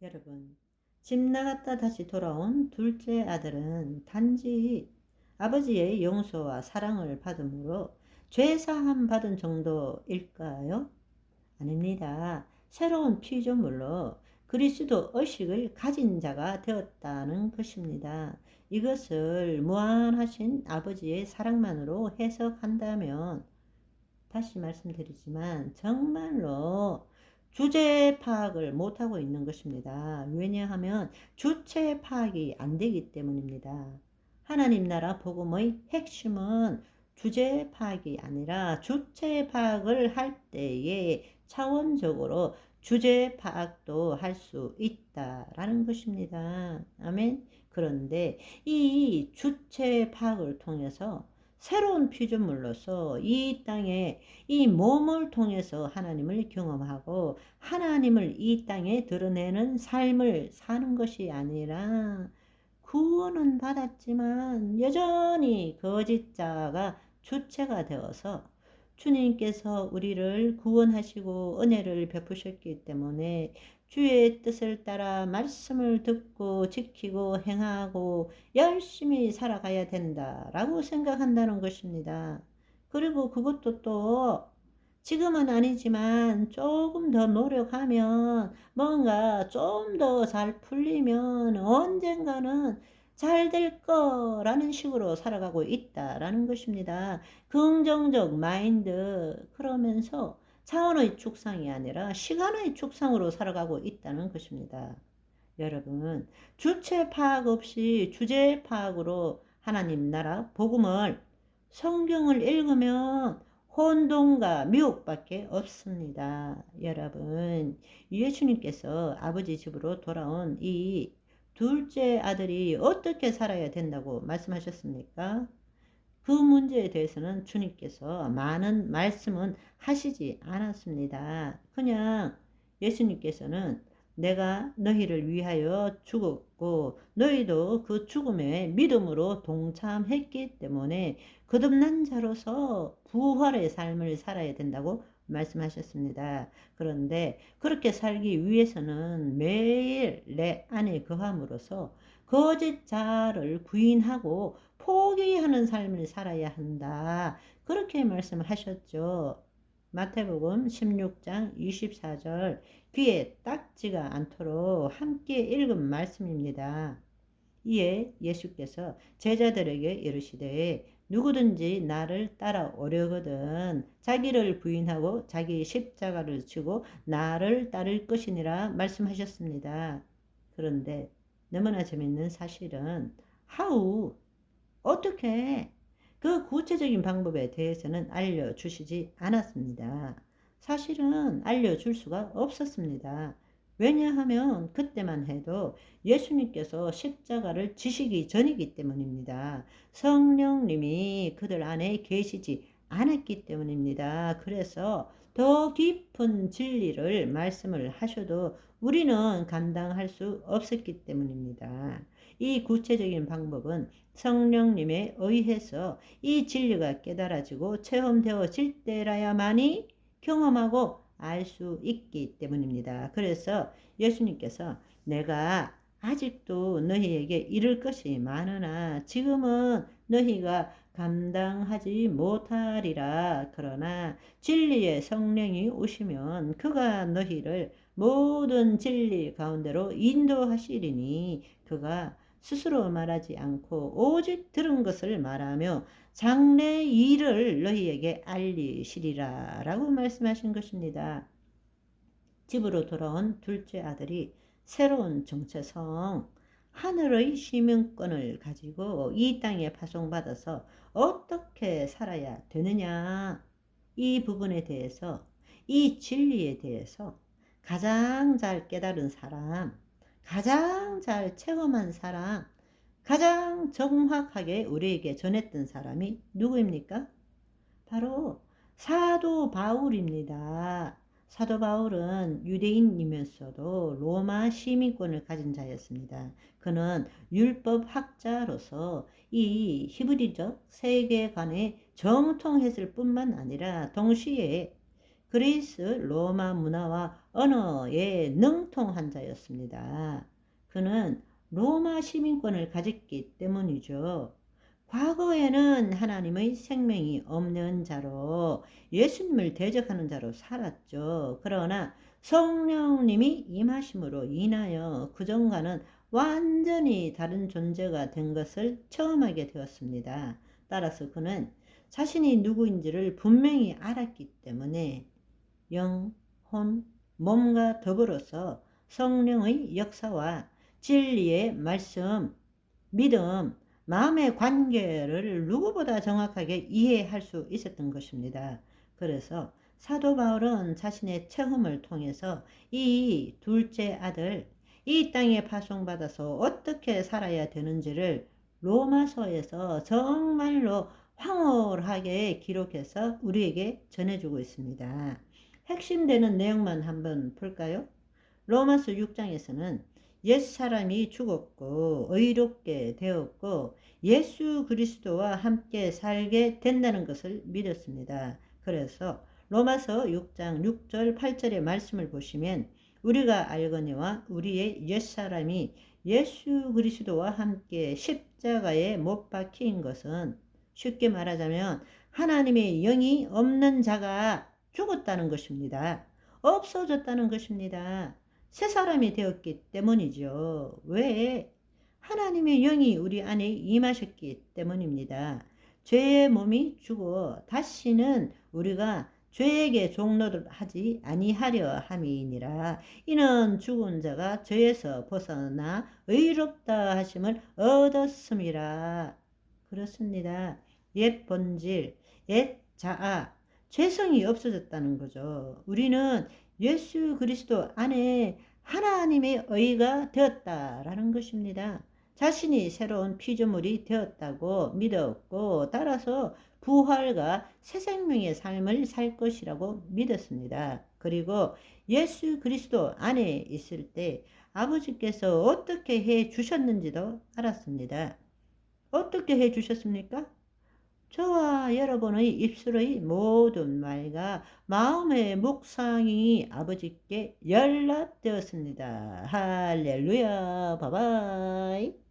여러분, 집 나갔다 다시 돌아온 둘째 아들은 단지 아버지의 용서와 사랑을 받음으로 죄사함 받은 정도일까요? 아닙니다. 새로운 피조물로 그리스도 의식을 가진 자가 되었다는 것입니다. 이것을 무한하신 아버지의 사랑만으로 해석한다면 다시 말씀드리지만 정말로 주제 파악을 못하고 있는 것입니다. 왜냐하면 주체 파악이 안 되기 때문입니다. 하나님 나라 복음의 핵심은 주제 파악이 아니라 주체 파악을 할 때에 차원적으로 주제 파악도 할 수 있다라는 것입니다. 아멘. 그런데 이 주체 파악을 통해서 새로운 피조물로서 이 땅에 이 몸을 통해서 하나님을 경험하고 하나님을 이 땅에 드러내는 삶을 사는 것이 아니라 구원은 받았지만 여전히 거짓자가 주체가 되어서 주님께서 우리를 구원하시고 은혜를 베푸셨기 때문에 주의 뜻을 따라 말씀을 듣고 지키고 행하고 열심히 살아가야 된다라고 생각한다는 것입니다. 그리고 그것도 또 지금은 아니지만 조금 더 노력하면 뭔가 좀 더 잘 풀리면 언젠가는 잘 될 거라는 식으로 살아가고 있다라는 것입니다. 긍정적 마인드 그러면서 차원의 축상이 아니라 시간의 축상으로 살아가고 있다는 것입니다. 여러분, 주체 파악 없이 주제 파악으로 하나님 나라 복음을 성경을 읽으면 혼돈과 미혹밖에 없습니다. 여러분, 예수님께서 아버지 집으로 돌아온 이 둘째 아들이 어떻게 살아야 된다고 말씀하셨습니까? 그 문제에 대해서는 주님께서 많은 말씀은 하시지 않았습니다. 그냥 예수님께서는 내가 너희를 위하여 죽었고 너희도 그 죽음에 믿음으로 동참했기 때문에 거듭난 자로서 부활의 삶을 살아야 된다고 말씀하셨습니다. 그런데 그렇게 살기 위해서는 매일 내 안에 거함으로써 거짓 자를 부인하고 포기하는 삶을 살아야 한다. 그렇게 말씀하셨죠. 마태복음 16장 24절 귀에 딱지가 않도록 함께 읽은 말씀입니다. 이에 예수께서 제자들에게 이르시되 누구든지 나를 따라오려거든 자기를 부인하고 자기 십자가를 지고 나를 따를 것이니라 말씀하셨습니다. 그런데 너무나 재밌는 사실은 어떻게 그 구체적인 방법에 대해서는 알려주시지 않았습니다. 사실은 알려줄 수가 없었습니다. 왜냐하면 그때만 해도 예수님께서 십자가를 지시기 전이기 때문입니다. 성령님이 그들 안에 계시지 않았기 때문입니다. 그래서 더 깊은 진리를 말씀을 하셔도 우리는 감당할 수 없었기 때문입니다. 이 구체적인 방법은 성령님에 의해서 이 진리가 깨달아지고 체험되어질 때라야만이 경험하고 알 수 있기 때문입니다. 그래서 예수님께서 내가 아직도 너희에게 이를 것이 많으나 지금은 너희가 감당하지 못하리라. 그러나 진리의 성령이 오시면 그가 너희를 모든 진리 가운데로 인도하시리니 그가 스스로 말하지 않고 오직 들은 것을 말하며 장래 일을 너희에게 알리시리라 라고 말씀하신 것입니다. 집으로 돌아온 둘째 아들이 새로운 정체성, 하늘의 시민권을 가지고 이 땅에 파송받아서 어떻게 살아야 되느냐, 이 부분에 대해서, 이 진리에 대해서 가장 잘 깨달은 사람, 가장 잘 체험한 사람, 가장 정확하게 우리에게 전했던 사람이 누구입니까? 바로 사도 바울입니다. 사도 바울은 유대인이면서도 로마 시민권을 가진 자였습니다. 그는 율법 학자로서 이 히브리적 세계관에 정통했을 뿐만 아니라 동시에 그리스 로마 문화와 언어에 능통한 자였습니다. 그는 로마 시민권을 가졌기 때문이죠. 과거에는 하나님의 생명이 없는 자로 예수님을 대적하는 자로 살았죠. 그러나 성령님이 임하심으로 인하여 그전과는 완전히 다른 존재가 된 것을 체험하게 되었습니다. 따라서 그는 자신이 누구인지를 분명히 알았기 때문에 영, 혼, 몸과 더불어서 성령의 역사와 진리의 말씀, 믿음, 마음의 관계를 누구보다 정확하게 이해할 수 있었던 것입니다. 그래서 사도 바울은 자신의 체험을 통해서 이 둘째 아들, 이 땅에 파송받아서 어떻게 살아야 되는지를 로마서에서 정말로 황홀하게 기록해서 우리에게 전해주고 있습니다. 핵심되는 내용만 한번 볼까요? 로마서 6장에서는 옛사람이 죽었고 의롭게 되었고 예수 그리스도와 함께 살게 된다는 것을 믿었습니다. 그래서 로마서 6장 6절 8절의 말씀을 보시면 우리가 알거니와 우리의 옛사람이 예수 그리스도와 함께 십자가에 못 박힌 것은 쉽게 말하자면 하나님의 영이 없는 자가 죽었다는 것입니다. 없어졌다는 것입니다. 새 사람이 되었기 때문이죠. 왜? 하나님의 영이 우리 안에 임하셨기 때문입니다. 죄의 몸이 죽어 다시는 우리가 죄에게 종노릇하지 아니하려 함이니라. 이는 죽은 자가 죄에서 벗어나 의롭다 하심을 얻었음이라. 그렇습니다. 옛 본질, 옛 자아, 죄성이 없어졌다는 거죠. 우리는 예수 그리스도 안에 하나님의 의가 되었다라는 것입니다. 자신이 새로운 피조물이 되었다고 믿었고 따라서 부활과 새 생명의 삶을 살 것이라고 믿었습니다. 그리고 예수 그리스도 안에 있을 때 아버지께서 어떻게 해 주셨는지도 알았습니다. 어떻게 해 주셨습니까? 저와 여러분의 입술의 모든 말과 마음의 묵상이 아버지께 연락되었습니다. 할렐루야. 바바이.